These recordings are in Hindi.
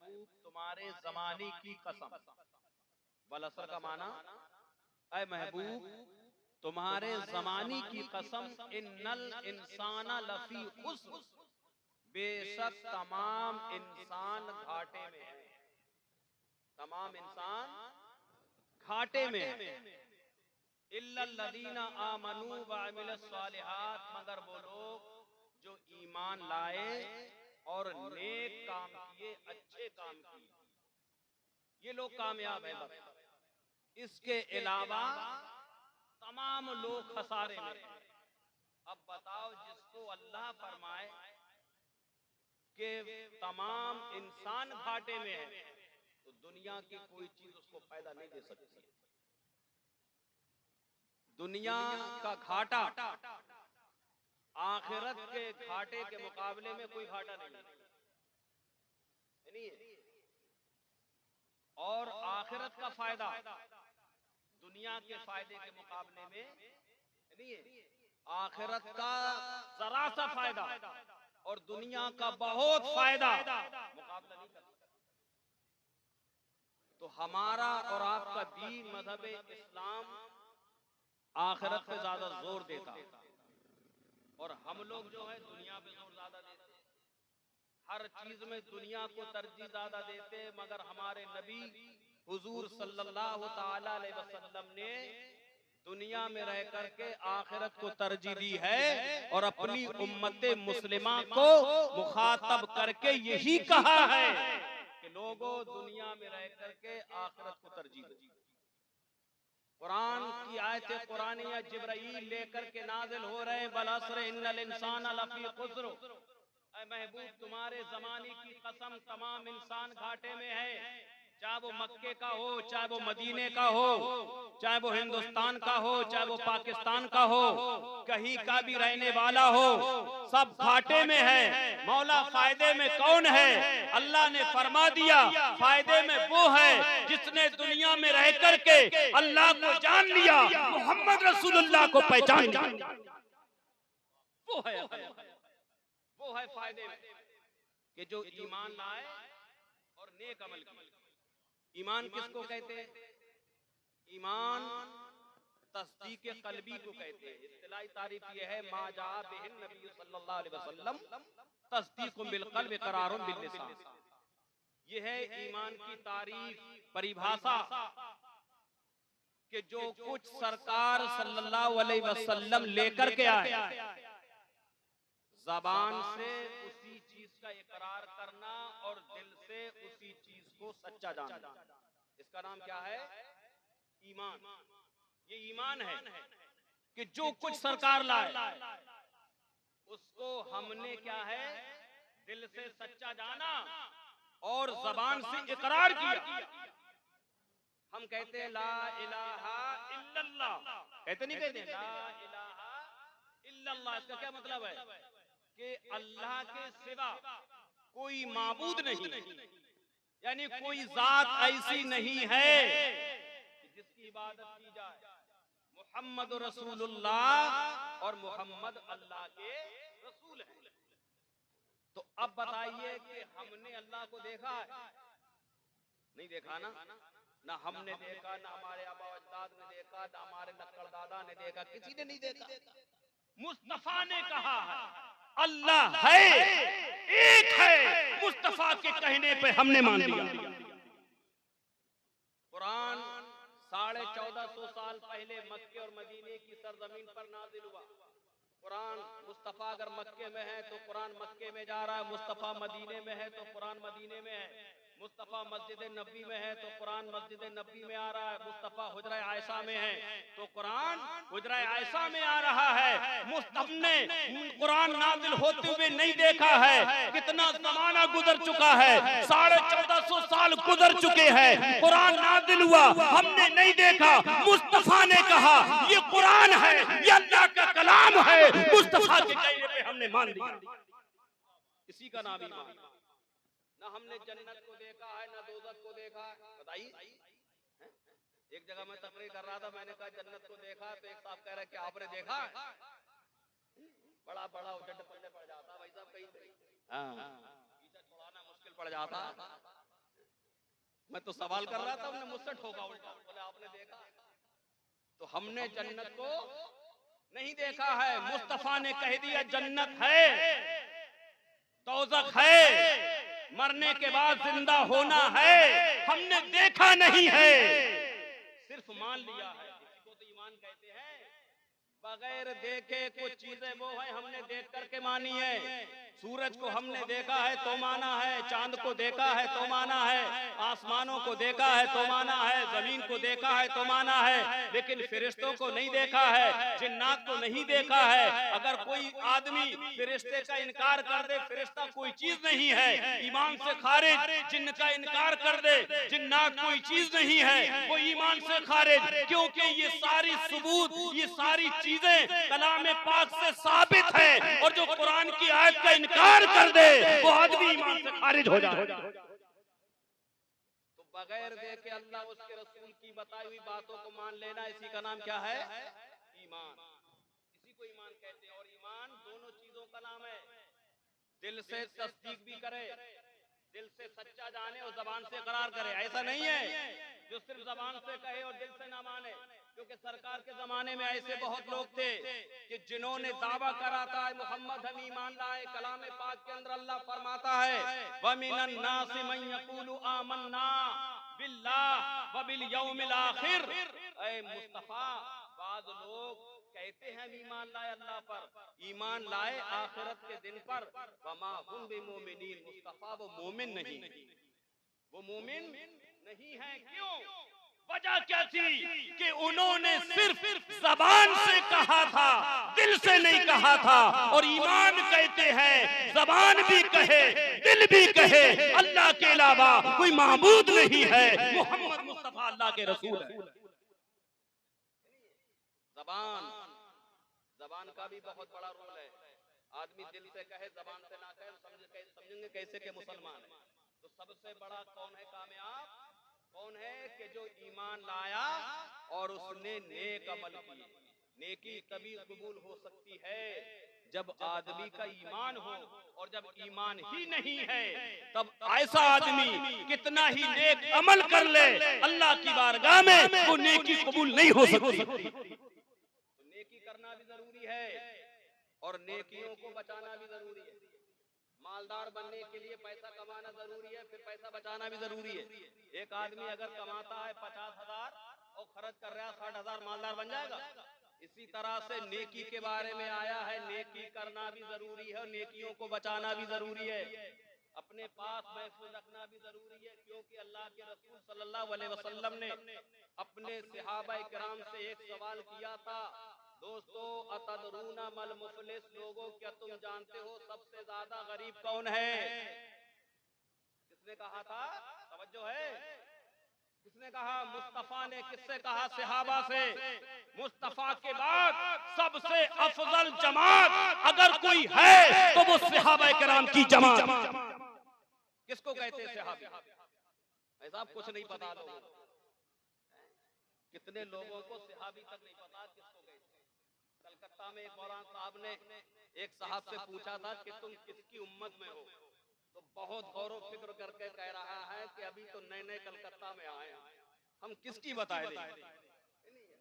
महबूब तुम्हारे जमाने की कसम, वल असर का माना ऐ महबूब तुम्हारे जमाने की कसम, इन्नल इंसाना लफी खुस्र, बेशक तमाम इंसान घाटे में है, तमाम इंसान घाटे में है। इल्लल्लज़ीना आमनू व अमिलस्सालिहात, मगर वो लोग जो ईमान लाए और नेक काम किए, अच्छे काम किए, ये लोग कामयाब है। बस इसके अलावा तमाम लोग खसारे में। अब बताओ, जिसको अल्लाह फरमाए कि तमाम इंसान घाटे में है, तो दुनिया की कोई चीज उसको फायदा नहीं दे सकती। दुनिया का घाटा आखिरत के घाटे के मुकाबले में कोई घाटा नहीं है। और आखिरत का फायदा दुनिया के फायदे के मुकाबले में नहीं है। आखिरत का जरा सा फायदा और दुनिया का बहुत फायदा मुकाबला नहीं कर सकता। तो हमारा और आपका दीन मजहब इस्लाम आखिरत पे ज्यादा जोर देता, और हम लोग जो है दुनिया पे जोर ज्यादा देते, हर चीज में दुनिया को तरजीह ज्यादा देते। मगर हमारे नबी हुजूर सल्लल्लाहु ताला अलैहि वसल्लम ने दुनिया में रह करके आखिरत को तरजीह दी है, और अपनी उम्मत मुस्लिमा को मुखातब करके यही कहा है कि लोगों दुनिया में रह करके आखिरत को तरजीह दो। कुरान की आयत कुरानिया जिब्राईल लेकर के नाजिल हो रहे, वल अस्र इन्नल इंसाना लफी खुस्र, ऐ महबूब तुम्हारे जमाने की कसम तमाम इंसान घाटे में है। चाहे वो मक्के का हो, चाहे वो मदीने का हो, चाहे वो हिंदुस्तान का हो, चाहे वो पाकिस्तान का हो, कहीं का भी रहने वाला हो, सब घाटे में है। मौला फायदे में कौन है? अल्लाह ने फरमा दिया, फायदे में वो है जिसने दुनिया में रह करके अल्लाह को जान लिया, मोहम्मद रसूलुल्लाह को पहचान लिया, वो है, वो है फायदे में कि जो ईमान लाए और नेक अमल किए। ईमान किसको कहते हैं? ईमान तस्दीक कल्बी को कहते हैं। इस्तिलाही तारीफ ये है, मा जा बिहिन नबी सल्लल्लाहु अलैहि वसल्लम तस्दीकुम बिल क़ल्ब इक़रारुम बिल लिसान। ये है ईमान की तारीफ, परिभाषा, कि जो कुछ सरकार सल्लल्लाहु अलैहि वसल्लम लेकर के आए, ज़बान से उसी चीज का इकरार करना और दिल से उसी चीज को सच्चा जानना, इसका नाम क्या है? ईमान। ये ईमान है कि जो कुछ सरकार लाए उसको हमने क्या है, दिल से सच्चा जाना और जबान से इकरार किया। हम कहते हैं ला इलाहा इल्लल्लाह, कहते नहीं कहते ला इलाहा इल्लल्लाह। इसका क्या मतलब है? कि अल्लाह के सिवा कोई माबूद नहीं, यानी कोई जात ऐसी नहीं है जिसकी इबादत की जाए। मोहम्मद रसूलुल्लाह, और मोहम्मद अल्लाह के रसूल हैं। तो अब बताइए कि हमने अल्लाह को देखा है? नहीं देखा ना। ना हमने देखा, ना हमारे आबा अजदाद ने देखा, ना हमारे नक्कड़ दादा ने देखा, किसी ने नहीं देखा। मुस्तफा ने कहा है अल्लाह है, एक है। मुस्तफा के कहने पे हमने मान लिया। कुरान 1450 साल पहले मक्के और मदीने की सरजमीन पर नाजिल हुआ। कुरान मुस्तफा अगर मक्के में है तो कुरान मक्के में जा रहा है, मुस्तफा मदीने में है तो कुरान मदीने में है, मुस्तफा मस्जिद नबी में है तो कुरान मस्जिद नबी में आ रहा है, मुस्तफा हुजरा आयशा में है तो कुरान हुजरा आयशा में आ रहा है। मुस्तफा ने कुरान नाजिल होते हुए नहीं देखा है। कितना जमाना गुजर चुका है, 1450 साल गुजर चुके हैं, कुरान नाजिल हुआ, हमने नहीं देखा। मुस्तफा ने कहा ये कुरान है, ये अल्लाह का कलाम है, मुस्तफा के कहने पे हमने मान लिया। इसी का नाम ईमान। ना हमने जन्नत को देखा है, ना दोज़ख को देखा है। बताइए, एक जगह मैं तकरीर कर रहा था, मैंने कहा जन्नत को देखा, तो एक साहब कह रहे कि आपने देखा है? बड़ा बड़ा उजट पल्ले पड़ जाता भाई साहब, कहीं पीछा छुड़ाना मुश्किल पड़ जाता। मैं तो सवाल कर रहा था, उन्होंने मुझसे ठोका उल्टा, बोले आपने देखा? तो हमने जन्नत को नहीं देखा है। मुस्तफा ने कह दिया जन्नत है, तौज़ख है, मरने के बाद जिंदा होना है। हमने देखा नहीं है, सिर्फ मान लिया है। इसी को तो ईमान कहते हैं। बगैर देखे कुछ चीजें वो है हमने देख करके मानी है। सूरज को हमने देखा है तो माना है, चांद को देखा है तो माना है, आसमानों को देखा है तो माना है, जमीन को देखा है तो माना है, लेकिन फिरिश्तों को नहीं देखा है, जिन्नात को नहीं देखा है। अगर कोई आदमी फिरिश्ते का इनकार कर दे, फिरिश्ता कोई चीज नहीं है, ईमान से खारिज। जिन्न का इनकार कर दे, जिन्नात कोई चीज नहीं है, वो ईमान से खारिज। क्योंकि ये सारी सबूत, ये सारी चीजें कलाम पाक से साबित है, और जो कुरान की आयत का इनकार कर दे वो आदमी ईमान से खारिज हो जाए। तो बगैर देखे अल्लाह उसके रसूल की बताई हुई बातों को मान लेना, इसी का नाम क्या है? ईमान। इसी को ईमान कहते हैं। और ईमान दोनों चीजों का नाम है। दिल से तस्दीक भी करे, दिल से सच्चा जाने और जबान से इकरार करे। ऐसा नहीं है जो सिर्फ जबान से कहे और दिल से ना माने। क्योंकि सरकार के जमाने में ऐसे बहुत लोग थे कि जिन्होंने दावा करा था मोहम्मद हम ईमान लाए। कलाम पाक के अंदर अल्लाह फरमाता है वमिनन नासि मन यक़ूलु आमन्ना बिल्लाह व बिल यौमिल आखिर। ऐ मुस्तफा, बाद लोग कहते हैं हम ईमान लाए अल्लाह पर, ईमान लाए आखिरत के दिन पर, वमा हुम बिमुमिनीन। मुस्तफा वो मोमिन नहीं, वो मोमिन नहीं है। क्यों? वजह क्या थी कि उन्होंने सिर्फ जबान से कहा था, दिल से नहीं कहा था। और ईमान कहते हैं जबान भी कहे, दिल भी कहे, अल्लाह के अलावा कोई माबूद नहीं है, मोहम्मद मुस्तफा अल्लाह के रसूल है। जबान का भी बहुत बड़ा रोल है। आदमी दिल से कहे, जबान से ना कहे, समझेंगे कैसे के मुसलमान है। तो सबसे बड़ा कौन है कामयाब? कौन है कि जो ईमान लाया और उसने नेक अमल किए। नेकी तभी कबूल हो सकती है जब आदमी का ईमान हो, और जब ईमान ही नहीं है तब ऐसा आदमी कितना ही नेक अमल कर ले, अल्लाह की बारगाह में वो नेकी कबूल नहीं हो सकती। तो नेकी करना भी जरूरी है और नेकियों को बचाना भी जरूरी है। मालदार बनने के लिए पैसा कमाना जरूरी है, फिर पैसा बचाना भी जरूरी है। एक आदमी अगर कमाता है 50,000 और खर्च कर रहा है 60,000, मालदार बन जाएगा? इसी तरह से नेकी के बारे में आया है, नेकी करना भी जरूरी है और नेकियों को बचाना भी जरूरी है। अपने पास महफूज रखना भी जरूरी है। क्योंकि अल्लाह के रसूल सल्लल्लाहु अलैहि वसल्लम ने अपने सहाबा किराम से एक सवाल किया था, दोस्तों अतदरूना मल मुफलिस, लोगों क्या तुम जानते हो सबसे ज्यादा गरीब कौन है? किसने कहा था? तवज्जो है। किसने कहा? मुस्तफा ने। किससे कहा? सहाबा से। मुस्तफा के बाद सबसे अफजल जमात अगर कोई है तो वो सहाबा किराम की जमात। किसको कहते हैं सहाबी? ऐसा कुछ नहीं पता लोगों को। कितने लोगों को सहाबी तक नहीं पता किसको कहते हैं। कलकत्ता में एक मौलाना साहब ने एक साहब से पूछा था कि तुम किसकी उम्मत में हो, तो बहुत गौर फिक्र करके कह रहा है कि अभी तो नए नए कलकत्ता में आए हैं, हम किसकी बताए दें?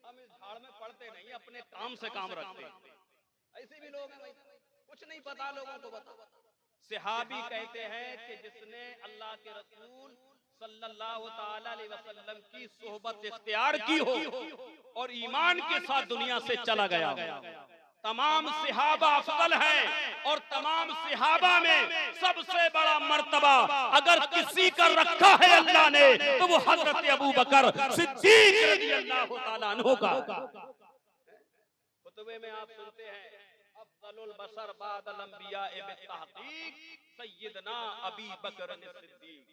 हम इस झाड़ में पड़ते नहीं, अपने काम से काम रखते हैं। ऐसे भी लोग हैं भाई, कुछ नहीं पता लोगों को बता। सहाबी कहते हैं कि जिसने अल्लाह के रसूल सल्लल्लाहु ताला अलैहि वसल्लम की सोहबत इख्तियार की हो और ईमान के साथ दुनिया से चला गया। तमाम सहाबा अफजल हैं और तमाम सहाबा में सबसे बड़ा मर्तबा अगर किसी का रखा है अल्लाह ने तो वो हजरत अबू बकर सिद्दीक रज़ियल्लाहु ताला अन्हु का। खुतबे में आप सुनते हैं अफजलुल बशर बादल अंबिया बित्तहकीक सय्यदना अबी बकर सिद्दीक,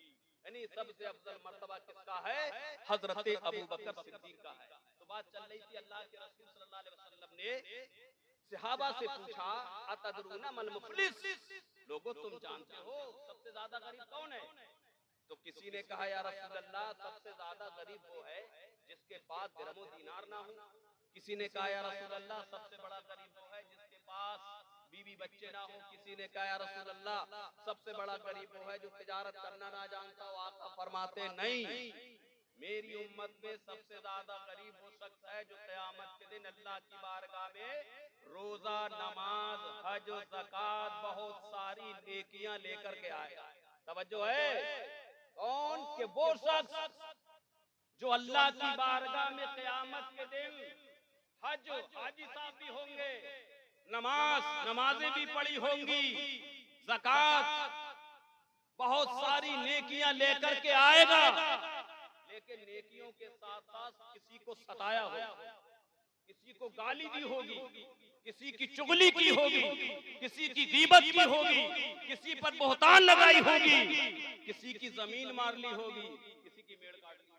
यानी सबसे अफजल मर्तबा किसका है? हजरत अबू बकर सिद्दीक का है। तो बात चल रही थी, अल्लाह के रसूल सल्लल्लाहु अलैहि वसल्लम ने सहाबा से पूछा अतदरूना मल मुफलिस, लोगों तुम जानते हो सबसे ज्यादा गरीब कौन है? तो किसी ने कहा या रसूल अल्लाह सबसे ज्यादा गरीब वो है जिसके पास दिरहम दीनार ना हो। किसी ने कहा या रसूल अल्लाह सबसे बड़ा गरीब वो है जिसके पास बीवी बच्चे ना हो। किसी ने कहा या रसूल अल्लाह, सबसे बड़ा गरीब वो है जो तिजारत करना ना जानता हो। आका फरमाते नहीं, मेरी उम्मत में सबसे ज्यादा गरीब वो शख्स है जो क़यामत के दिन अल्लाह की बारगाह में रोजा, नमाज, हज, ज़कात, बहुत सारी नेकियां लेकर के आएगा। तवज्जो है, कौन के वो शख्स जो अल्लाह की बारगाह में क़यामत के दिन हज, हाजी साहब भी होंगे, नमाजें भी पढ़ी होंगी, ज़कात, बहुत सारी नेकियां लेकर के आएगा, लेकिन नेकियों के साथ साथ किसी को सताया होगा, किसी को गाली दी होगी, किसी की चुगली की होगी, किसी की गीबत की होगी, किसी पर बोहतान लगाई होगी, किसी की जमीन मार ली होगी, किसी की मेड़ काट ली।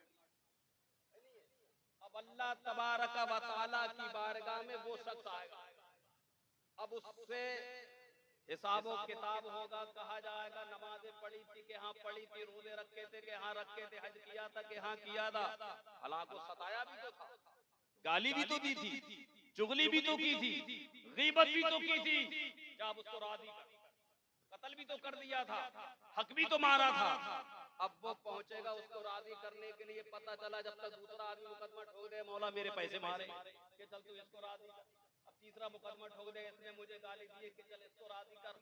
अब अल्लाह तबारक व तआला की बारगाह में वो शख्स आएगा, अब उससे हिसाब किताब होगा। कहा जाएगा नमाजें पढ़ी थी कि हाँ पढ़ी थी, रोजे रखे थे कि हाँ रखे थे, हज किया था कि हाँ किया था। हालांकि को सताया भी तो था, गाली भी तो दी थी, चुगली भी तो की थी, गीबत भी तो की थी, जब उसको राजी कत्ल भी तो कर दिया था, हक भी तो मारा था। अब वो पहुंचेगा उसको राजी करने के लिए, पता चला जब तक दूसरा आदमी मुकदमा ठोक दे, मौला मेरे पैसे मारे कि चल तू इसको राजी कर, अब तीसरा मुकदमा ठोक दे, इसने मुझे गाली दी कि चल इसको राजी कर।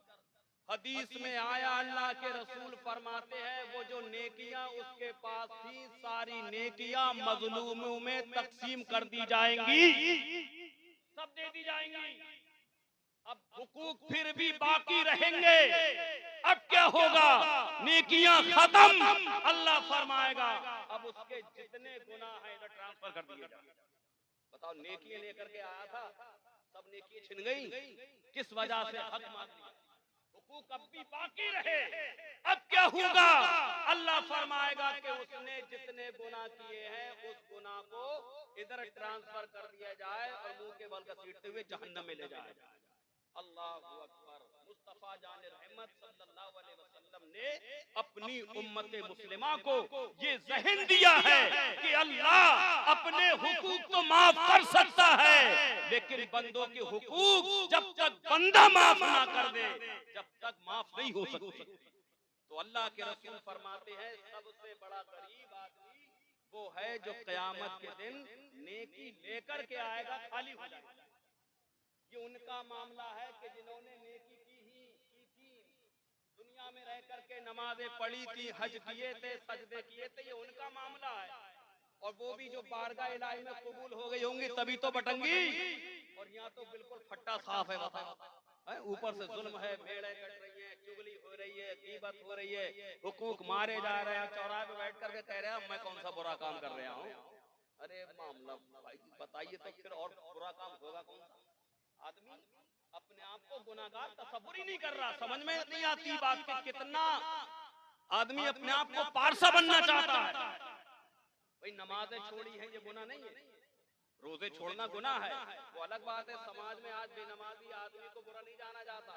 हदीस में आया, अल्लाह के रसूल फरमाते हैं वो जो नेकियां उसके पास थी, सारी नेकियां मजलूमों में तकसीम कर दी जाएंगी, सब दे दी जाएंगी। अब हुकूक फिर भी बाकी रहेंगे। अब क्या होगा? नेकियां खत्म, अल्लाह फरमाएगा अब उसके जितने गुनाह हैं इधर ट्रांसफर कर दिए जाए। बताओ, नेकियां लेकर के आया था, सब नेकियां छिन गई, किस वजह से? हक मान लिया। हुकूक अब भी बाकी रहे, अब क्या होगा? अल्लाह फरमाएगा कि उसने जितने गुनाह किए हैं उस गुनाह को इधर ट्रांसफर कर दिया जाए और मुंह के बल घसीटते हुए जहन्नम में ले जाया जाए। अल्लाहु अकबर। मुस्तफा जान रहमत सल्लल्लाहु अलैहि वसल्लम ने अपनी उम्मत मुस्लिमा को ये ज़हन दिया है कि अल्लाह अपने हुकूक तो माफ कर सकता है, लेकिन बंदों के हुकूक जब तक बंदा माफ ना कर दे, जब तक माफ नहीं हो सकते। तो अल्लाह के रसूल फरमाते हैं सबसे बड़ा गरीब आदमी वो है जो क़यामत के दिन नेकी लेकर के आएगा, खाली हो जाएगा। ये उनका मामला है कि जिन्होंने नेकी की थी, दुनिया में रह करके नमाजें पढ़ी थी, हज किए थे, सजदे किए थे, ये उनका मामला है। और वो भी जो बारगाह इलाही में कबूल हो गई होंगी तभी तो बटंगी। और यहाँ तो बिल्कुल फट्टा साफ है, बताओ, ऊपर से जुल्म है, भेड़ें कट रही है, चुगली हो रही है, गीबत हो रही है, हुकूक मारे जा रहे हैं, चौराहे पे बैठ करके कह रहे हैं मैं कौन सा बुरा काम कर रहा हूँ। अरे मामला भाई बताइए तो फिर और बुरा काम होगा कौन सा? आदमी अपने आप को गुनाहगार तसव्वुर ही नहीं कर रहा, समझ में नहीं आती बात कि कितना आदमी अपने आप को पारसा बनना चाहता है। भाई नमाजें छोड़ी हैं ये गुनाह नहीं है, रोजे छोड़ना गुनाह है, वो अलग बात है। समाज में आज बेनमाजी आदमी को बुरा नहीं जाना जाता,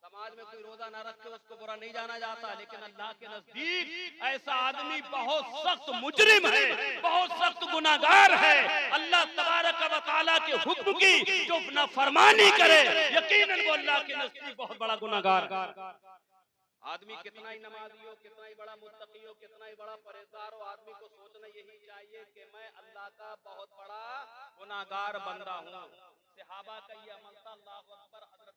समाज में कोई रोजा ना रखे उसको बुरा नहीं जाना जाता, लेकिन अल्लाह के नजदीक ऐसा आदमी बहुत सख्त मुजरिम है, बहुत सख्त गुनाहगार है। अल्लाह तबारक व तआला के हुक्म की जो नाफरमानी करे, यकीनन वो अल्लाह के नजदीक बहुत बड़ा गुनाहगार। आदमी कितना ही नमाजी हो, कितना ही बड़ा मुत्तकी हो, कितना ही बड़ा परहेजगार हो, आदमी को सोचना यही चाहिए कि मैं अल्लाह का बहुत बड़ा गुनाहगार बंदा हूँ। सहाबा का ये अमल था। अल्लाहु अकबर। हजरत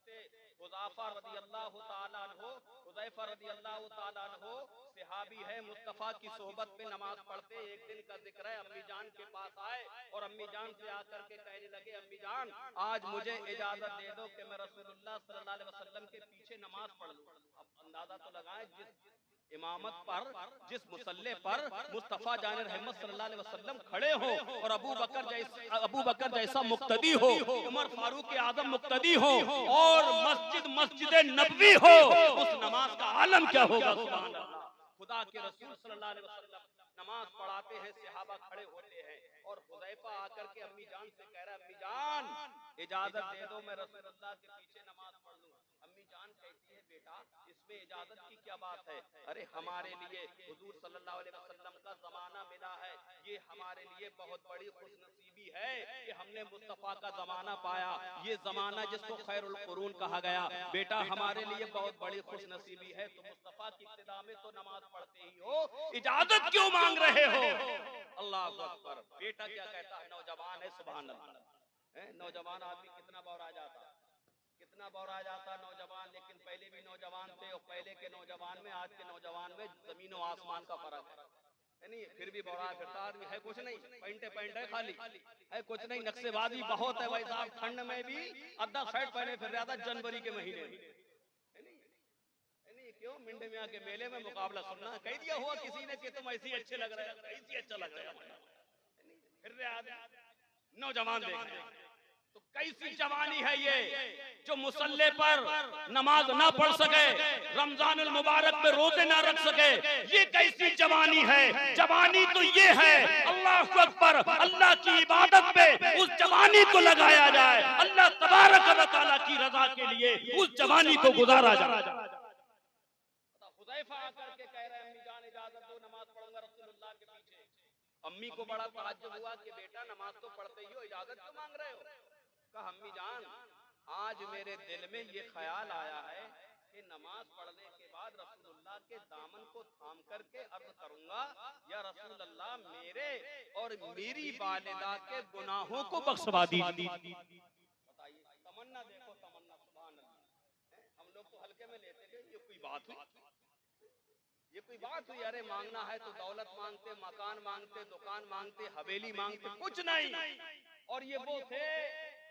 हुज़ैफा रज़ियल्लाहु ताला अन्हु, हुज़ैफा रज़ियल्लाहु ताला अन्हु सहाबी है, मुस्तफा की सोहबत में नमाज पढ़ते एक दिन का जिक्र है, अम्मी जान के पास आए और अम्मी जान से आकर के कहने लगे अम्मी जान आज मुझे इजाजत दे दो कि मैं रसूलुल्लाह सल्लल्लाहु अलैहि वसल्लम के पीछे नमाज पढ़ लूं। अब अंदाजा तो लगाएं जिस इमामत पर, जिस मुसल्ले पर मुस्तफा जान रहमत सल्लल्लाहु अलैहि वसल्लम खड़े हो और अबू बकर जैसा मुक्तदी हो, उमर फारूक आजम मुक्तदी हो और मस्जिद नबवी हो, उस नमाज का आलम क्या होगा? सुभान अल्लाह। खुदा के रसूल सल्लल्लाहु अलैहि वसल्लम नमाज पढ़ाते हैं, सहाबा खड़े होते हैं और हुज़ैफा आकर के अम्मी जान से कह रहा है अम्मी जान इजाजत दे दो मैं रसूलुल्लाह के पीछे नमाज पढ़ लूं। अम्मी जान कहती है इसमें इजाजत की क्या बात है? अरे हमारे लिए हुजूर सल्लल्लाहु अलैहि वसल्लम का जमाना मिला है, ये हमारे लिए बहुत बड़ी खुशनसीबी है कि हमने मुस्तफा का जमाना पाया। ये जमाना जिसको खैरुल कुरून कहा गया, बेटा हमारे लिए बहुत बड़ी खुशनसीबी है। तो मुस्तफा की इब्तिदा में तो नमाज पढ़ते ही हो, इजाजत क्यों मांग रहे हो? अल्लाह अकबर। बेटा क्या कहता है? नौजवान है, सुभान अल्लाह। नौजवान आदमी कितना बौरा जाता, कितना बौरा जाता नौजवान, लेकिन पहले भी नौजवान थे और पहले के नौजवान में आज के नौजवान में जमीन और आसमान का फर्क है नहीं? फिर भी बौरा फिरता आदमी है कुछ नहीं, पैंट है खाली, है कुछ नहीं, नक्शेबाजी बहुत है भाई साहब। ठंड में भी अद्दा शर्ट पहने फिर रहा था जनवरी के महीने में, है नहीं? क्यों? मिंड मियां के मेले में मुकाबला सुनना कह दिया हुआ किसी ने कि तुम ऐसे ही अच्छे लग रहे हो, ऐसे अच्छा लग रहा है, फिर रहे आदमी नौजवान देख रहे हैं। तो कैसी जवानी है ये जो मुसल्ले पर नमाज ना पढ़ सके, रमजानुल मुबारक में रोजे ना रख सके? ये कैसी जवानी है? जवानी तो ये है, अल्लाह अकबर, अल्लाह की इबादत में उस जवानी को लगाया जाए, अल्लाह तबारक व तआला की रजा के लिए उस जवानी को गुजारा जाए। हुदैफा आकर के कह रहे हैं, अम्मी जान इजाजत दो, नमाज पढ़ूंगा रसूलुल्लाह के पीछे। अम्मी को बड़ा ताज्जुब हुआ कि बेटा नमाज तो पढ़ते ही हो, इजाजत क्यों मांग रहे हो? कहा अम्मी जान, आज मेरे दिल में ये ख्याल आया है कि नमाज पढ़ने के बाद रसूलुल्लाह के दामन को थाम करके अर्ज करूंगा, या रसूलुल्लाह मेरे और मेरी वालिदा के गुनाहों को बख्शवा दीजिए। बताइए, तमन्ना देखो, तमन्ना, सुभान अल्लाह। हम लोग तो हल्के में लेते थे, ये कोई बात हुई? ये कोई बात हुई? अरे मांगना है तो दौलत मांगते, मकान मांगते, दुकान मांगते, हवेली मांगते, कुछ नहीं। और ये वो थे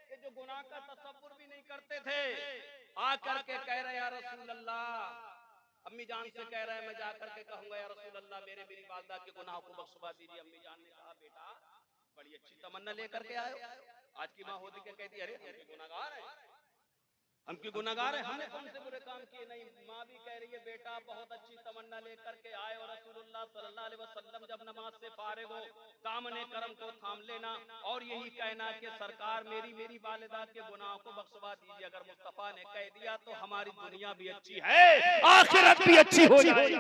कि जो गुनाह का तसव्वुर भी नहीं करते थे। आकर के कह रहे या रसूल अल्लाह, अम्मी जान से कह रहे हैं मैं जाकर के कहूंगा या रसूल अल्लाह मेरी वालिदा के गुनाह को बख्शवा दीजिए। अम्मी जान ने कहा बेटा बड़ी अच्छी तमन्ना लेकर के आए हो। आज की माँ होती क्या कहती, अरे हम गुनाहगार हैं, हम क्यों गुनाहगार हैं, हमने कौन से बुरे काम किए? नहीं, माँ भी कह रही है बेटा बहुत अच्छी तमन्ना लेकर के आए और रसूलुल्लाह सल्लल्लाहु अलैहि वसल्लम जब नमाज से फारिग हो दामने करम को थाम लेना और यही कहना कि सरकार मेरी वालिदा के गुनाह को बख्शवा दीजिए। अगर मुस्तफा ने कह दिया तो हमारी दुनिया भी अच्छी है, आखिरत भी अच्छी हो जाएगी।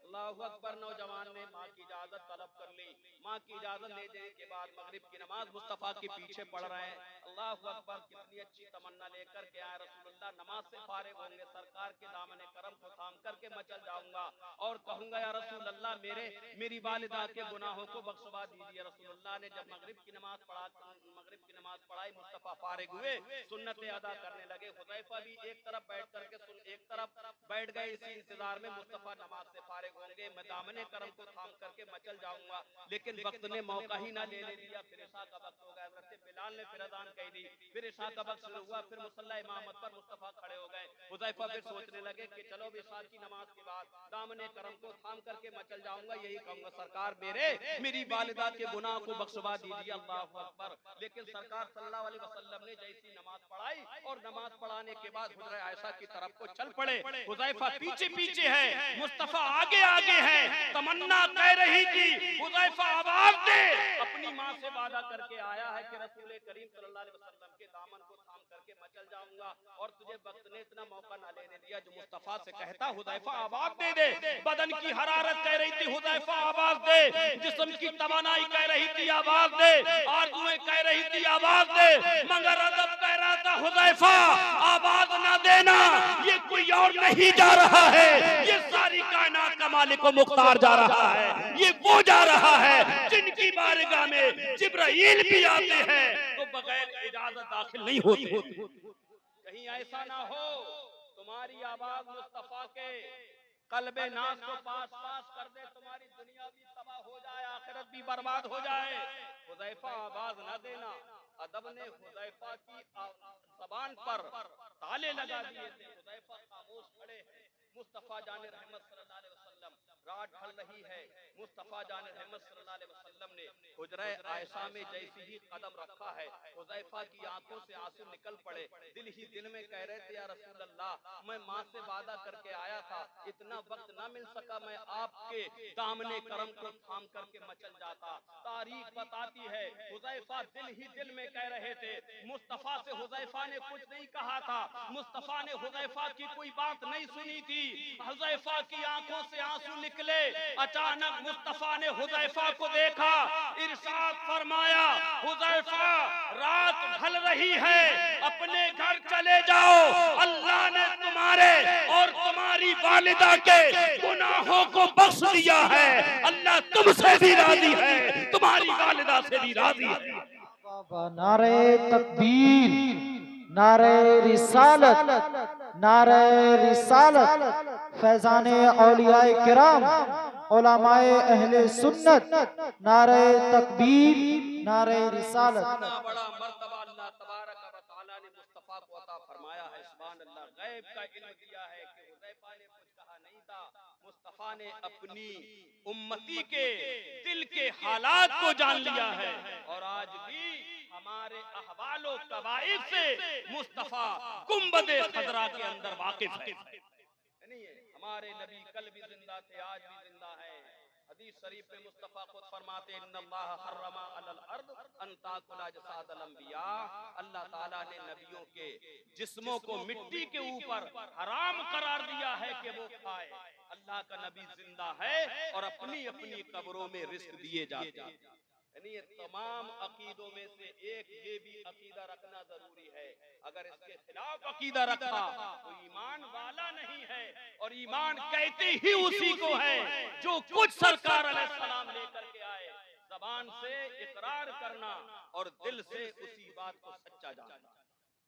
अल्लाहु अकबर। नौजवान ने माँ की इजाजत तलब कर ली। माँ की इजाजत लेने के बाद मगरिब की नमाज मुस्तफा के पीछे पढ़ रहे हैं। अल्लाहु अकबर, कितनी अच्छी तमन्ना लेकर के आए रसूलुल्लाह, नमाज से फारिग होंगे, सरकार के दामन करम को थाम करके मचल जाऊंगा और कहूंगा या रसूलुल्लाह मेरी वालिदा के गुनाहों को बख्शवा दीजिए। रसूलुल्लाह ने जब मगरिब की नमाज पढ़ाई, मुस्तफा फारिग हुए, सुन्नतें अदा करने लगे। हुदैफा भी एक तरफ बैठ करके एक तरफ बैठ गए इसी इंतजार में मुस्तफा नमाज से फारिग होंगे, मैं दामने करम को थाम करके मचल जाऊंगा। लेकिन वक्त ने मौका ही ना लेने दिया। फिर इशा का वक्त हो गया, हज़रत बिलाल ने फिर अज़ान कह दी, फिर इशा का वक्त शुरू हुआ, फिर मुसल्ला इमामत पर मुस्तफा खड़े हो गए। हुदैफा फिर सोचने लगे कि चलो इशा की नमाज के बाद दामने करम को थाम करके मचल जाऊंगा, यही कहूंगा सरकार मेरी वालिदा के गुनाह को बख्शवा दीजिए। अल्लाहु अकबर। लेकिन सरकार सल्लल्लाहु अलैहि वसल्लम ने जैसी नमाज पढ़ाई और नमाज पढ़ाने के बाद हुजरा आयशा की तरफ को चल पड़े। हुदैफा पीछे पीछे है, मुस्तफा आगे आगे है। तमन्ना कह रही थी, हुदैफा आवाज दे, अपनी माँ से वादा करके आया है कि रसूल करीम सल्लल्लाहु अलैहि वसल्लम के दामन को थाम करके मचल जाऊंगा और तुझे वक्त ने इतना मौका ना लेने दिया जो मुस्तफा से कहता हुदैफा आवाज दे। बदन की हरारत कह रही थी हुदैफा आवाज दे, जिस्म की तवानाई कह रही थी आवाज दे, आरज़ुएं कह रही थी आवाज दे, मगर अदब कह रहा था हुदैफा आवाज ना देना, ये कोई और नहीं जा रहा है, ये सारी कायनात का मालिक व मुख्तार जा रहा है। ये वो जा रहा है जिनकी बारगाह में जिब्राईल भी आते हैं तो बगैर इजाजत दाखिल नहीं होते। कहीं ऐसा ना हो तुम्हारी आवाज मुस्तफा के कल्बे नास को पास कर दे, तुम्हारी दुनिया भी तबाह हो जाए, आखिरत भी बर्बाद हो जाए। हुदैफा आवाज न देना। अदब ने हुदैफा की ज़बान पर ताले लगा दिए थे। हुदैफा खामोश खड़े हैं। मुस्तफा जाने रहमत सल्लल्लाहु अलैहि वसल्लम रात ढल रही है, मुस्तफा जान रहमत सल्लल्लाहु अलैहि वसल्लम ने हुजरा आयशा में जैसे ही कदम रखा है, हुज़ैफा की आंखों से आंसू निकल पड़े। दिल ही दिल में कह रहे थे, या रसूल अल्लाह, मैं माँ से वादा करके आया था, इतना वक्त ना मिल सका, मैं आपके दामने करम को थाम करके मचल जाता। तारीख बताती है, हुज़ैफा दिल ही दिल में कह रहे थे। मुस्तफा से हुज़ैफा ने कुछ नहीं कहा था, मुस्तफा ने हुज़ैफा की कोई बात नहीं सुनी थी। हुज़ैफा की आंखों से आंसू निकले। अचानक मुस्तफा ने हुज़ैफा को देखा, इरशाद फरमाया, हुज़ैफा रात ढल रही है, अपने घर चले जाओ, अल्लाह ने तुम्हारे और तुम्हारी वालिदा के गुनाहों को बख्श दिया है, अल्लाह तुमसे भी राजी है, तुम्हारी वालिदा से भी राजी है। नारे तकबीर, नारे रिसालत, नारे रिसालत, फैजान औलियाए किराम, उलमाए अहले सुन्नत, नारे तकबीर, नारे रिसालत। इतना बड़ा मर्तबा अल्लाह तबारक व तआला ने मुस्तफा को अता फरमाया है। सुभान अल्लाह, गैब का इल्म दिया है कि हुज़ैफा ने कुछ कहा नहीं था, मुस्तफा ने अपनी उम्मती के दिल के हालात को जान लिया है। और आज भी हमारे अहवालो कबाइर से मुस्तफा गुंबदे खदरा के अंदर वाकिफ है। नहीं है, हमारे नबी कल भी जिंदा थे, आज भी जिंदा है। हदीस शरीफ में मुस्तफा खुद फरमाते, इन्नल्लाह हर्रमा अलल अर्द अन ताकुला जसादल अंबिया, अल्लाह ताला ने नबियों के जिस्मों को मिट्टी के ऊपर हराम करार दिया है कि वो खाए। अल्लाह का नबी जिंदा है और अपनी अपनी कब्रों में रिस्क दिए जाते हैं। यानी ये तमाम अकीदों में से एक ये भी अकीदा रखना जरूरी है। अगर इसके खिलाफ अकीदा रखा तो ईमान वाला नहीं है, और ईमान कहते ही उसी को है जो कुछ सरकार अलैहिस्सलाम लेकर के आए। जबान से इकरार करना और दिल से उसी बात को सच्चा जानना,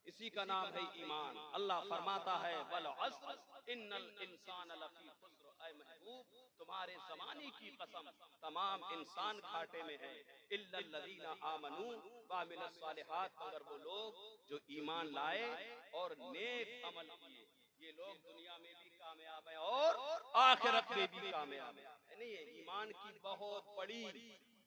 इसी का नाम है ईमान। अल्लाह फरमाता है, वल अस्र इन्नल इंसान लफी खुस्र, ऐ महबूब तुम्हारे ज़माने की कसम, तमाम इंसान घाटे में है, इल्लल लज़ीना आमनू व अमिलस सालिहात, मगर वो लोग जो ईमान लाए और नेक अमल किए, ये लोग दुनिया में भी कामयाब हैं और आखिरत में भी कामयाब हैं। नहीं, ईमान की बहुत बड़ी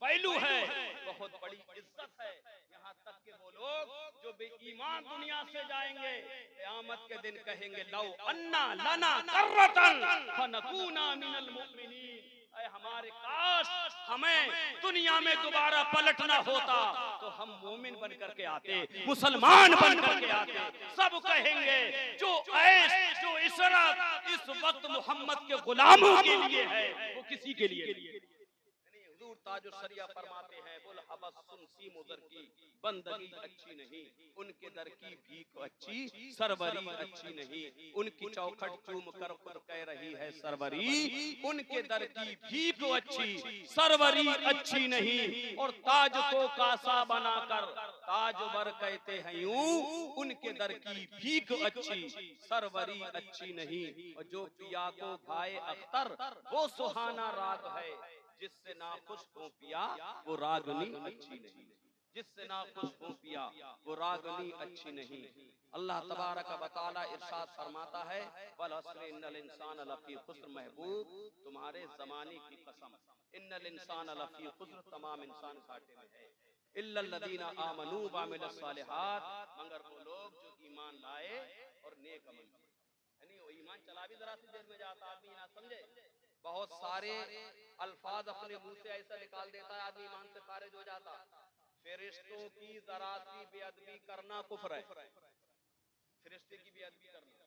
पहलू है, बहुत बड़ी इज्जत है। यहाँ तक कि वो लोग जो बेईमान दुनिया से जाएंगे, क़यामत के दिन कहेंगे, लौ अन्ना लना कर्रतन फनकूना मिनल मुमिनीन, ऐ हमारे काश हमें दुनिया में दोबारा पलटना होता तो हम मोमिन बन करके आते, मुसलमान बन करके आते। सब कहेंगे जो ऐश जो इशरत इस वक्त मोहम्मद के गुलामों के लिए है, वो किसी के लिए नहीं। हुजूर ताजुल शरिया फरमाते हैं, बुल हबस सुनसी मुदर की बंदगी अच्छी नहीं, उनके दर की भीख अच्छी, सरवरी अच्छी नहीं, उनकी चौखट चूम कर खुद कह रही है सरवरी, उनके दर की भीख अच्छी, सरवरी अच्छी नहीं, और ताज को कासा बनाकर ताजवर कहते हैं यूं, उनके दर की भीख अच्छी, सरवरी अच्छी नहीं। और जो पिया को भाए अख्तर वो सुहाना राग है, जिससे ना खुश हो पिया वो रागनी अच्छी नहीं, जिससे ना खुश हो पिया वो रागनी अच्छी नहीं। अल्लाह तबारक व तआला इरशाद फरमाता है, वल अस्र इन्नल इंसान लफी खुस्र, महबूब तुम्हारे जमाने की कसम, इन्नल इंसान लफी खुस्र, तमाम इंसान घाटे में है, इल्लल लज़ीना आमनू व अमिलस सालिहात, मगर वो लोग जो ईमान लाए और नेक अमल किए। यानी वो ईमान चला भी जरा सी देर में जाता, आदमी ना समझे, बहुत सारे अल्फाज अपने मुंह से ऐसा निकाल देता है, आदमी ईमान से खारिज हो जाता। फरिश्तों की जरा सी बेअदबी करना कुफ्र है, फरिश्ते की बेअदबी करना,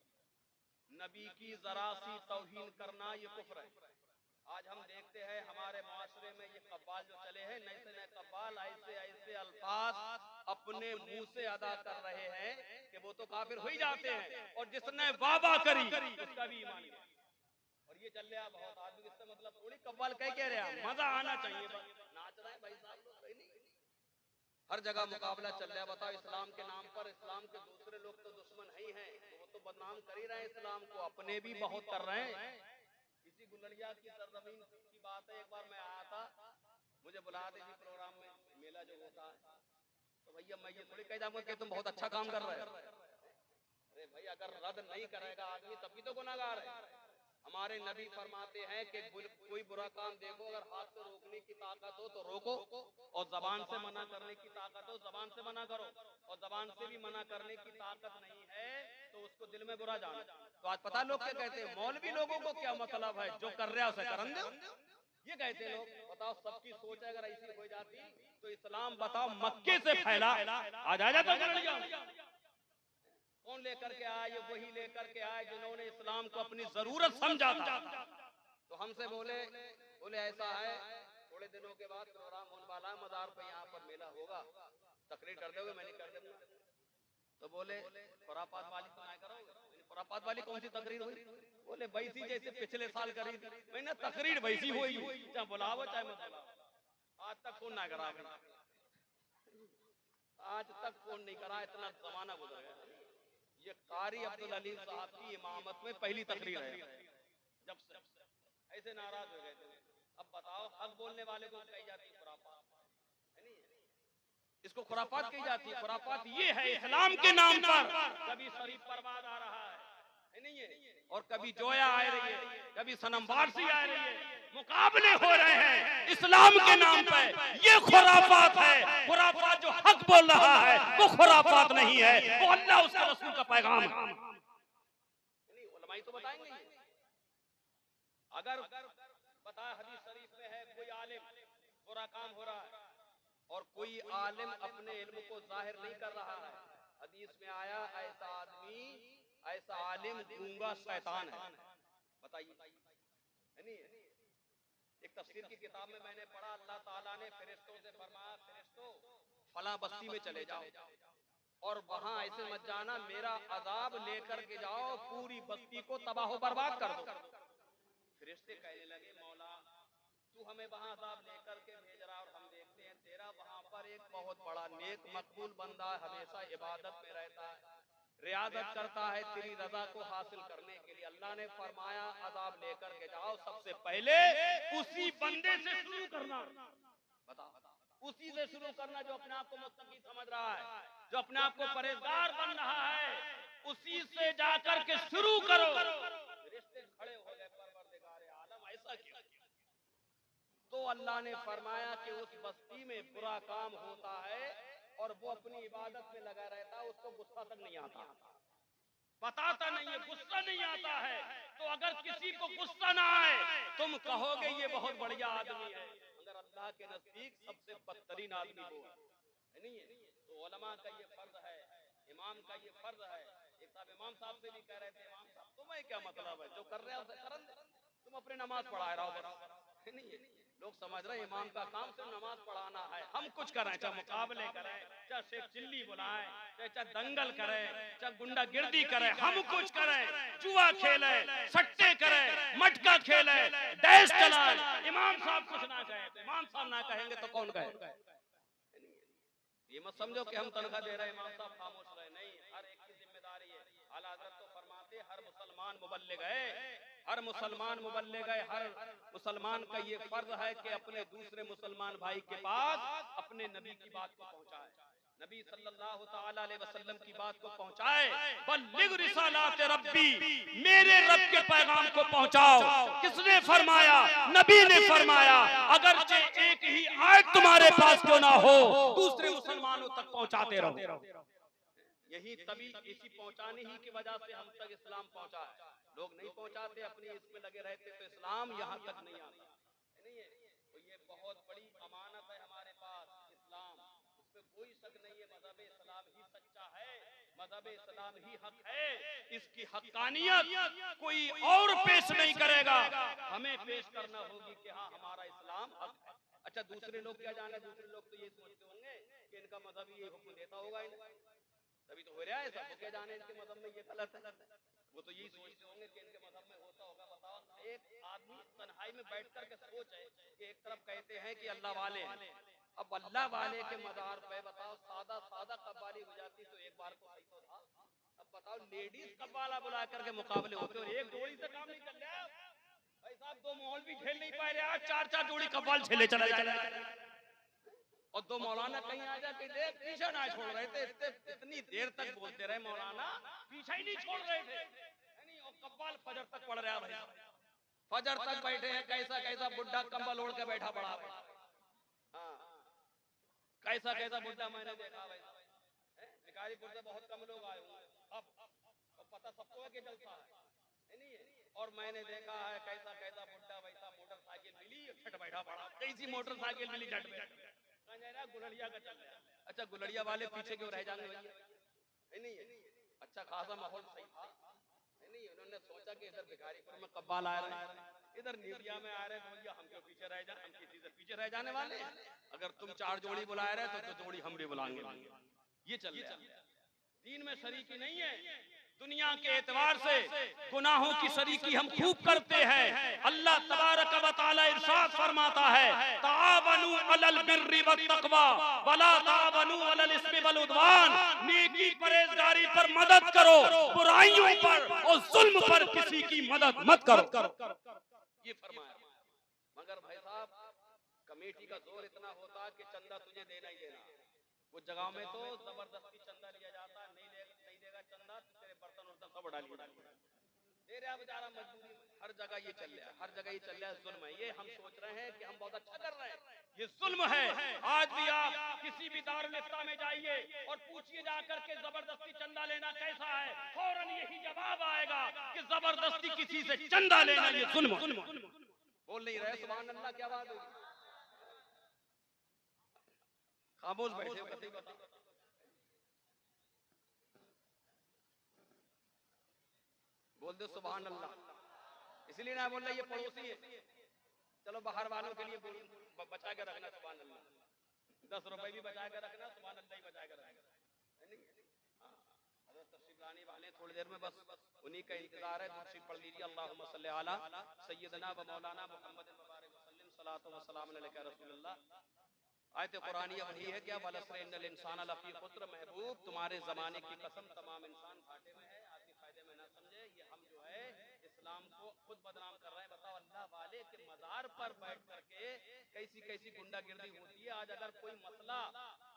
नबी की जरा सी तौहीन करना ये कुफ्र है। आज हम देखते हैं हमारे माशरे में ये कव्वाल जो चले हैं, नए से नए कव्वाल ऐसे ऐसे अल्फाज अपने मुंह से अदा कर रहे हैं कि वो तो काफिर हो ही जाते हैं, और जिसने वादा करी उसका भी ईमान गया। और ये चल रहा बहुत आदमी, इससे मतलब थोड़ी कव्वाल कह रहे हैं, मजा आना चाहिए, नाच रहे हैं भाई साहब लोग, नहीं हर जगह मुकाबला चल रहा है। बताओ, इस्लाम के नाम पर इस्लाम के दूसरे लोग तो दुश्मन ही हैं, वो तो बदनाम कर ही रहे हैं इस्लाम को, अपने भी बहुत कर रहे हैं। इसी गुलरिया की सरजमीन की बात है, एक बार मैं आया था, मुझे बुलाया था इसी प्रोग्राम में, मेला जो होता है, तो भैया मैं ये थोड़ी कह जाऊंगा कि तुम बहुत अच्छा काम कर रहे हो। अरे भाई, अगर रद्द नहीं करेगा आदमी तभी तो गुनाहगार है। हमारे नबी फरमाते हैं कि कोई बुरा काम देखो, अगर हाथ से रोकने की ताकत हो तो रोको, और जबान से मना करने की ताकत हो जबान से मना करो, और जबान से भी मना करने की ताकत नहीं है तो उसको दिल में बुरा जानो। तो आज पता लोग क्या कहते हैं, मौलवी लोगों को क्या मतलब है, जो कर रहा है उसे करन दो, ये कहते लोग। बताओ सबकी सोच अगर ऐसी हो जाती तो इस्लाम बताओ मक्के से फैला, आज आ जाता कौन लेकर के आए, ये वही लेकर के आए जिन्होंने इस्लाम को अपनी जरूरत समझा था। तो हमसे बोले ऐसा है, थोड़े दिनों के बाद प्रोग्राम होने वाला है मजार पे, यहाँ पर मेला होगा, तकरीर कर दोगे? मैंने कर दूंगा। तो बोले खुरापात वाली तो ना करोगे? खुरापात वाली कौन सी तकरीर हुई? बोले वैसी जैसे पिछले साल करी थी। मैंने तकरीर वैसी हुई, चाहे बुलाओ चाहे मत बुलाओ। आज तक फोन ना करा, आज तक फोन नहीं करा, इतना जमाना गुजर गया। ये कारी अब्दुल अलीम साहब की इमामत में पहली तकरीर है, जब से ऐसे नाराज हो गए थे। अब बताओ हक बोलने वाले को कही जाती है खुरापात, है नहीं? इसको खुरापात कही जाती है। खुरापात ये है इस्लाम के नाम पर कभी शरीफ परवाद आ रहा है नहीं है, और कभी जोया आ रही है, कभी सनम वारसी आ रही है, मुकाबले हो रहे हैं इस्लाम के नाम पे। ये खुरापात है। खुरापात जो हक बोल रहा है वो खुरापात नहीं है, वो अल्लाह उसके रसूल का पैगाम है। उलमाई तो बताएंगे। अगर बताया हदीस शरीफ में है कोई आलिम बुरा काम हो रहा है और कोई आलिम अपने इल्म को जाहिर नहीं कर रहा है, हदीस में आया ऐसा आदमी, ऐसा आलिम गूंगा शैतान है। बताइए, है नहीं? एक तफसीर की किताब में मैंने पढ़ा, अल्लाह ताला ने फरिश्तों से फरमाया, फरिश्तों फला बस्ती में चले जाओ और वहां ऐसे मत जाना, मेरा अजाब लेकर के जाओ, पूरी बस्ती को तबाह बर्बाद कर दो। फरिश्ते कहने लगे मौला तू हमें वहां अजाब लेकर के भेज रहा, और हम देखते हैं तेरा वहां पर एक बहुत बड़ा नेक मकबूल बंदा हमेशा इबादत में रहता है, रियादत करता है तेरी रजा को हासिल करने के लिए। अल्लाह ने फरमाया अजाब लेकर के जाओ, सबसे पहले उसी बंदे से शुरू करना। बताओ, उसी से शुरू करना जो अपने आप को मुत्तकी समझ रहा है, जो अपने आप को परहेजगार बन रहा है, उसी से जाकर के शुरू करो। रिश्ते खड़े हो गए, परवरदिगार आलम ऐसा क्यों? तो अल्लाह ने फरमाया कि उस बस्ती में बुरा काम होता है और वो अपनी इबादत में लगा रहता है, उसको गुस्सा तक नहीं आता, बताता नहीं है, गुस्सा नहीं आता है। तो अगर किसी को गुस्सा ना आए तुम कहोगे ये बहुत बढ़िया आदमी है, मगर अल्लाह के नजदीक सबसे बदतरीन आदमी वो है नहीं है? तो उलमा का ये फर्ज है, इमाम का ये फर्ज है। एक साहब इमाम साहब से भी कह रहे थे, इमाम साहब तुम्हें क्या मतलब है, जो कर रहे हो उसे करन दे, तुम अपनी नमाज पढ़ा रहे हो बस, है नहीं है? लोग समझ रहे हैं इमाम का काम सिर्फ नमाज पढ़ाना है। हम कुछ करें, चाहे मुकाबले करें, चाहे शेख चिल्ली बुलाएं, चाहे दंगल करें, चाहे गुंडागिर्दी करें, हम कुछ करें, जुआ खेले, सट्टे करें, मटका खेले, डैश चलाएं, इमाम साहब कुछ ना कहें तो इमाम साहब ना कहेंगे तो कौन कहे? ये मत समझो कि हम तनख्वाह दे रहे हैं इमाम साहब खामोश रहे, नहीं, हर एक की जिम्मेदारी है। आला हज़रत तो फरमाते हर मुसलमान मुबल्लिग है, हर मुसलमान मुबल्लिग है, हर मुसलमान का ये फर्ज है कि अपने दूसरे मुसलमान भाई के पास अपने नबी की बात को पहुंचाए, नबी सल्लल्लाहु ताला अलैहि वसल्लम की बात को पहुंचाए। बल्लिग रिसालात रब्बी, मेरे रब के पैगाम को पहुंचाओ। किसने फरमाया? नबी ने फरमाया। अगरचे एक ही आयत तुम्हारे पास क्यों ना हो, दूसरे मुसलमानों तक पहुंचाते रहो। यही तभी इसी पहुंचाने ही की वजह से हम तक इस्लाम पहुंचा है। लोग नहीं पहुंचाते, अपनी इसमें लगे रहते तो इस्लाम यहाँ तक नहीं आता, नहीं है? तो ये बहुत बड़ी अमानत है हमारे पास इस्लाम, इसमें कोई शक नहीं है। मजहब इस्लाम ही सच्चा है, मजहब इस्लाम ही हक है, इसकी हक्कानियत कोई और पेश नहीं करेगा, हमें पेश करना होगी कि हाँ हमारा इस्लाम हक है। अच्छा दूसरे लोग क्या जाने, दूसरे लोग तो ये सोचते होंगे कि इनका मजहब ये हुक्म देता होगा इन्हें, तभी तो हो रहा है सब, क्या जाने इनके मजहब में ये गलत है, वो तो यही सोचते होंगे कि इनके मजहब में होता होगा। बताओ एक आदमी तन्हाई में बैठ कर के सोचे कि एक तरफ कहते हैं कि अल्लाह वाले हैं, अब अल्लाह वाले के मजार पे बताओ सादा सादा कव्वाली हो जाती तो एक बार को सही तो था। अब बताओ लेडीज कव्वाला बुला करके मुकाबले होते और एक जोड़ी से काम नहीं चल रहा भाई साहब, दो माहौल भी झेल नहीं पा रहे, आज चार चार जोड़ी कव्वाल झेले चले जाए और दो मौलाना कहीं आ जाके देख पीछा ना छोड़ रहे थे, इतनी देर तक बोलते रहे मौलाना, पीछा ही नहीं छोड़ रहे थे, नहीं, और कव्वाल फजर तक पढ़ रहा भाई। फजर तक बैठे हैं, कैसा कैसा बुढ़ा कंबल ओढ़ के बैठा पड़ा है। हाँ, कैसा कैसा बुढ़ा मैंने देखा भाई। भिखारीपुर से बहुत कम लोग आए हुए अब पता सबको है कि जलसा है नहीं है। और मैंने देखा है कैसा कैसा बुढ़ा वैसा मोटरसाइकिल मिली छट बैठा पड़ा, कैसी मोटरसाइकिल मिली झट बैठा गुलड़िया का चल रहा। अच्छा गुलड़िया वाले पीछे क्यों रह जाएंगे भैया, है नहीं है। अच्छा खासा माहौल सही था, है नहीं। उन्होंने सोचा कि इधर भिखारीपुर में कब्बाल आ रहे हैं, इधर न्यूरिया में आ रहे हैं, भैया हम क्यों पीछे रह जाए, हम किसी से पीछे रह जाने वाले हैं। अगर तुम 4 जोड़ी बुला रहे हो तो 2 जोड़ी हम भी बुलाएंगे। ये चल रहा है। दीन में शरीकी नहीं है। दुनिया के एतबार से गुनाहों की शरीकी हम खूब करते हैं। अल्लाह तबारक व तआला इरशाद फरमाता है, तावनु अलल बिर्रि वत तक़वा वला तावनु अलल इस्मि वल उद्वान। नेकी परहेजगारी पर मदद करो, बुराइयों पर और जुल्म पर किसी की मदद मत करो। ये फरमाया। मगर भाई साहब कमेटी का जोर इतना होता कि चंदा तुझे देना ही देना। वो जगह में तो जबरदस्ती चंदा लिया जाता, नहीं देगा चंदा तो तेरे बर्तन वर्तन सब उड़ा लिए दे रहा बेचारा मजबूरी। हर जगह ये चल रहा है, हर जगह ये चल रहा है, जुल्म है। ये हम सोच रहे हैं कि हम बहुत अच्छा कर रहे हैं, ये जुल्म है। आज भी आप किसी भी दारुल इफ्ता में जाइए और पूछिए जाकर के जबरदस्ती चंदा लेना कैसा है, फौरन यही जवाब आएगा कि जबरदस्ती किसी से चंदा लेना ये जुल्म। बोल नहीं रहे सुभान अल्लाह, क्या बात है। खामोश बैठे हो, बोल दो सुभान अल्लाह। इसलिए ना बोल रहा ये पड़ोसी है, चलो बाहर वालों के लिए बचा के रखना सुभान अल्लाह। 10 रुपए भी बचा के रखना सुभान अल्लाह ही बचा के रखना, है नहीं। हज़रत तशरीफ लाने वाले थोड़ी देर में बस उन्हीं का इंतजार है। दूसरी पढ़ लीजिए, अल्लाहुम्मा सल्ली अला सय्यदना व मौलाना मुहम्मद मुबारक वसल्लम सलातो व सलाम अलैका रसूलुल्लाह। आयत कुरानी वही है क्या, वलस्र इन्नल इंसान लफी खुस्र। महबूब तुम्हारे जमाने की कसम तमाम इंसान घाटे में है। आदमी फायदे में ना समझे। ये हम जो है इस्लाम को खुद बदनाम कर रहे हैं। बताओ अल्लाह वाले के मजार पर बैठ करके कैसी कैसी गुंडागिर्दी होती है। आज अगर कोई मसला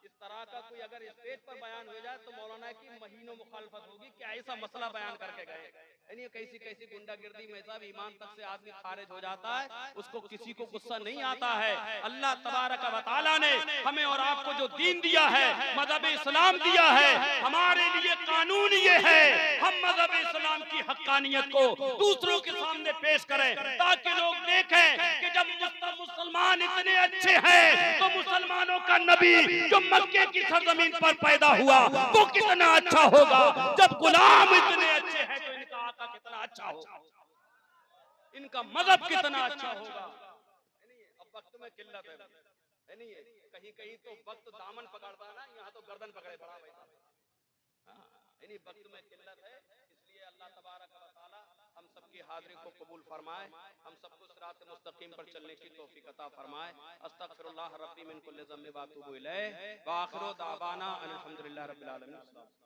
इस तरह का कोई अगर स्टेज पर बयान हो जाए तो मौलाना की महीनों मुखालफत होगी कि ऐसा मसला बयान करके गए। यानी कैसी कैसी गुंडागिर्दी में साहब ईमान तक से आदमी खारिज हो जाता है, उसको किसी को गुस्सा नहीं आता है। अल्लाह तबारक व तआला ने हमें और आपको जो दीन दिया है, मजहब इस्लाम दिया है, हमारे लिए कानून ये है हम मजहब इस्लाम की हक्कानियत को दूसरों के सामने पेश करें, ताकि लोग देखें कि जब मुसलमान इतने अच्छे हैं तो मुसलमानों का नबी जो मक्के की सरजमीन पर पैदा हुआ वो कितना अच्छा होगा। जब गुलाम इतने अच्छे हैं तो इनका आका कितना अच्छा होगा, इनका मजहब कितना अच्छा होगा। अब वक्त में किल्लत है नहीं है। कहीं कहीं तो वक्त दामन पकड़ता है ना, यहाँ तो गर्दन पकड़े पड़ा भाई साहब। यानी वक्त में किल्लत है। इसलिए अल्लाह तबारक व तआला हम सबकी हाजिरी को कबूल फरमाए, हम सबको सिरात मुस्तकीम पर चलने की तौफीक अता फरमाए। अस्तगफिरुल्लाह रब्बी मिन कुल्लि ज़म्बिन व अतूबु इलैह व आखिरु दावाना अनिल हम्दुलिल्लाहि रब्बिल आलमीन।